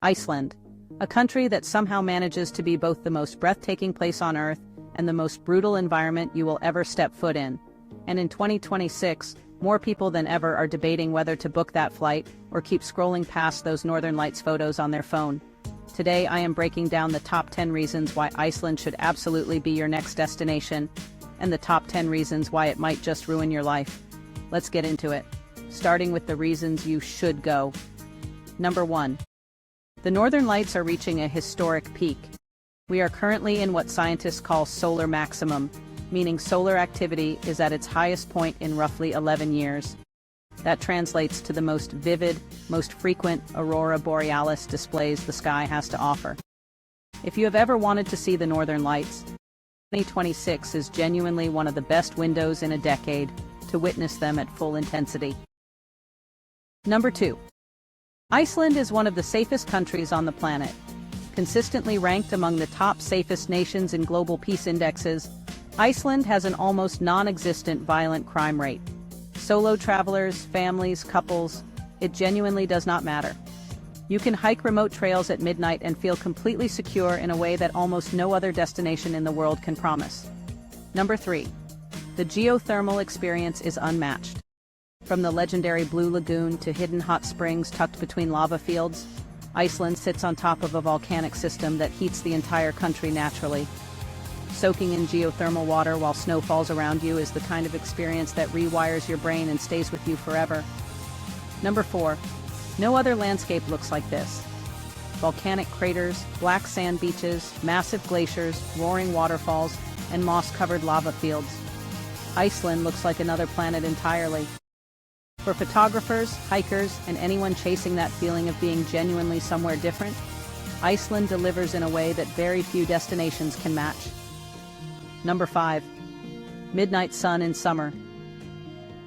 Iceland, a country that somehow manages to be both the most breathtaking place on Earth and the most brutal environment you will ever step foot in. And in 2026, more people than ever are debating whether to book that flight or keep scrolling past those Northern Lights photos on their phone. Today I am breaking down the top 10 reasons why Iceland should absolutely be your next destination, and the top 10 reasons why it might just ruin your life. Let's get into it, starting with the reasons you should go. Number 1. The Northern Lights are reaching a historic peak. We are currently in what scientists call solar maximum, meaning solar activity is at its highest point in roughly 11 years. That translates to the most vivid, most frequent aurora borealis displays the sky has to offer. If you have ever wanted to see the Northern Lights, 2026 is genuinely one of the best windows in a decade to witness them at full intensity. Number 2. Iceland is one of the safest countries on the planet. Consistently ranked among the top safest nations in global peace indexes, Iceland has an almost non-existent violent crime rate. Solo travelers, families, couples, it genuinely does not matter. You can hike remote trails at midnight and feel completely secure in a way that almost no other destination in the world can promise. Number 3. The geothermal experience is unmatched. From the legendary Blue Lagoon to hidden hot springs tucked between lava fields, Iceland sits on top of a volcanic system that heats the entire country naturally. Soaking in geothermal water while snow falls around you is the kind of experience that rewires your brain and stays with you forever. Number 4. No other landscape looks like this. Volcanic craters, black sand beaches, massive glaciers, roaring waterfalls, and moss-covered lava fields. Iceland looks like another planet entirely. For photographers, hikers, and anyone chasing that feeling of being genuinely somewhere different, Iceland delivers in a way that very few destinations can match. Number 5. Midnight sun in summer.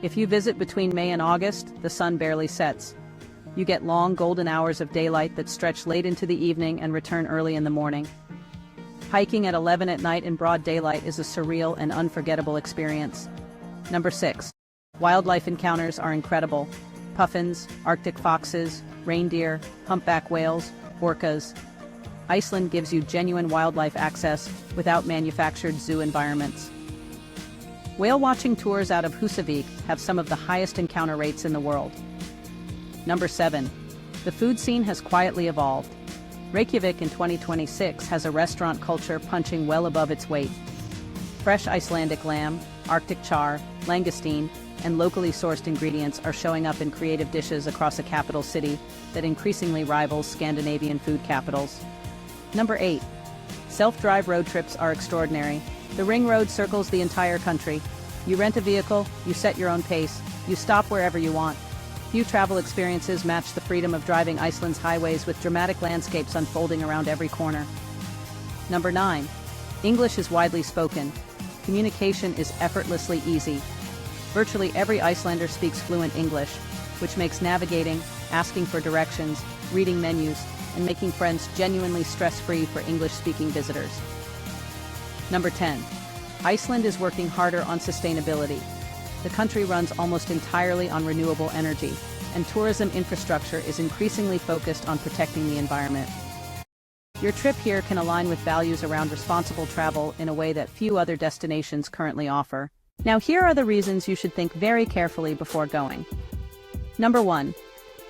If you visit between May and August, the sun barely sets. You get long golden hours of daylight that stretch late into the evening and return early in the morning. Hiking at 11 at night in broad daylight is a surreal and unforgettable experience. Number 6. Wildlife encounters are incredible. Puffins, Arctic foxes, reindeer, humpback whales, orcas. Iceland gives you genuine wildlife access without manufactured zoo environments. Whale-watching tours out of Reykjavik have some of the highest encounter rates in the world. Number 7. The food scene has quietly evolved. Reykjavik in 2026 has a restaurant culture punching well above its weight. Fresh Icelandic lamb, Arctic char, langoustine, and locally sourced ingredients are showing up in creative dishes across a capital city that increasingly rivals Scandinavian food capitals. Number 8. Self-drive road trips are extraordinary. The ring road circles the entire country. You rent a vehicle, you set your own pace, you stop wherever you want. Few travel experiences match the freedom of driving Iceland's highways with dramatic landscapes unfolding around every corner. Number 9. English is widely spoken. Communication is effortlessly easy. Virtually every Icelander speaks fluent English, which makes navigating, asking for directions, reading menus, and making friends genuinely stress-free for English-speaking visitors. Number 10. Iceland is working harder on sustainability. The country runs almost entirely on renewable energy, and tourism infrastructure is increasingly focused on protecting the environment. Your trip here can align with values around responsible travel in a way that few other destinations currently offer. Now here are the reasons you should think very carefully before going. Number 1.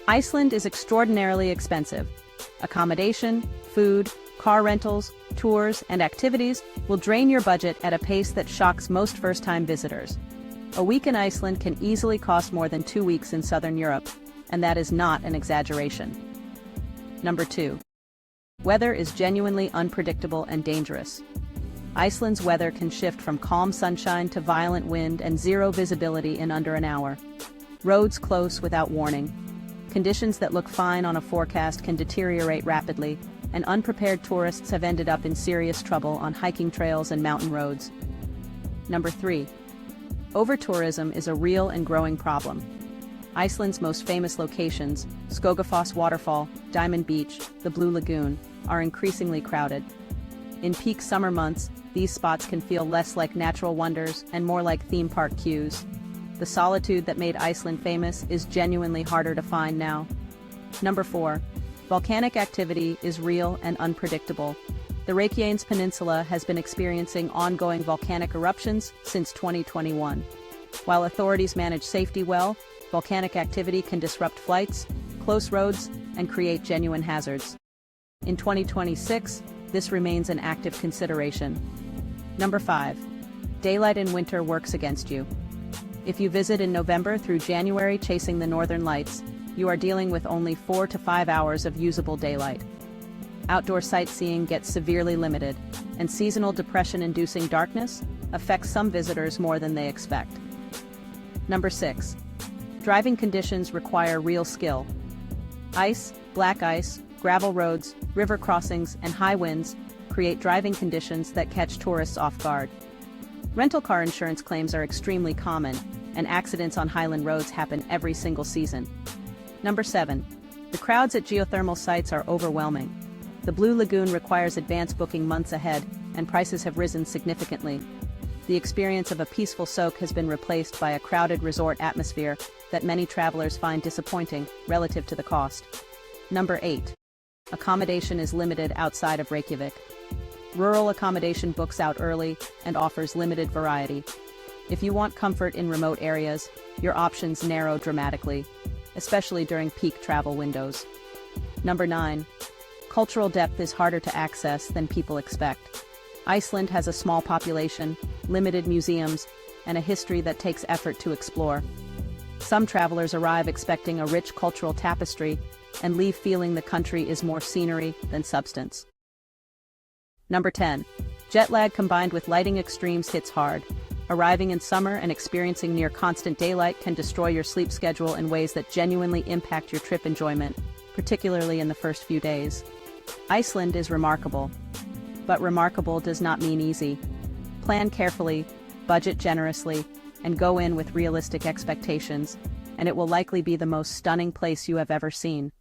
Iceland is extraordinarily expensive. Accommodation, food, car rentals, tours, and activities will drain your budget at a pace that shocks most first-time visitors. A week in Iceland can easily cost more than 2 weeks in southern Europe, and that is not an exaggeration. Number 2. Weather is genuinely unpredictable and dangerous. Iceland's weather can shift from calm sunshine to violent wind and zero visibility in under an hour. Roads close without warning. Conditions that look fine on a forecast can deteriorate rapidly, and unprepared tourists have ended up in serious trouble on hiking trails and mountain roads. Number 3. Over-tourism is a real and growing problem. Iceland's most famous locations, Skogafoss Waterfall, Diamond Beach, the Blue Lagoon, are increasingly crowded. In peak summer months, these spots can feel less like natural wonders and more like theme park queues. The solitude that made Iceland famous is genuinely harder to find now. Number 4. Volcanic activity is real and unpredictable. The Reykjanes Peninsula has been experiencing ongoing volcanic eruptions since 2021. While authorities manage safety well, volcanic activity can disrupt flights, close roads, and create genuine hazards. In 2026, this remains an active consideration. Number 5. Daylight in winter works against you. If you visit in November through January chasing the northern lights, you are dealing with only 4 to 5 hours of usable daylight. Outdoor sightseeing gets severely limited, and seasonal depression-inducing darkness affects some visitors more than they expect. Number 6. Driving conditions require real skill. Ice, black ice, gravel roads, river crossings, and high winds create driving conditions that catch tourists off guard. Rental car insurance claims are extremely common, and accidents on highland roads happen every single season. Number 7. The crowds at geothermal sites are overwhelming. The Blue Lagoon requires advance booking months ahead, and prices have risen significantly. The experience of a peaceful soak has been replaced by a crowded resort atmosphere that many travelers find disappointing relative to the cost. Number 8. Accommodation is limited outside of Reykjavik. Rural accommodation books out early and offers limited variety. If you want comfort in remote areas, your options narrow dramatically, especially during peak travel windows. Number 9. Cultural depth is harder to access than people expect. Iceland has a small population, limited museums, and a history that takes effort to explore. Some travelers arrive expecting a rich cultural tapestry and leave feeling the country is more scenery than substance. Number 10. Jet lag combined with lighting extremes hits hard. Arriving in summer and experiencing near constant daylight can destroy your sleep schedule in ways that genuinely impact your trip enjoyment, particularly in the first few days. Iceland is remarkable, but remarkable does not mean easy. Plan carefully, budget generously, and go in with realistic expectations, and it will likely be the most stunning place you have ever seen.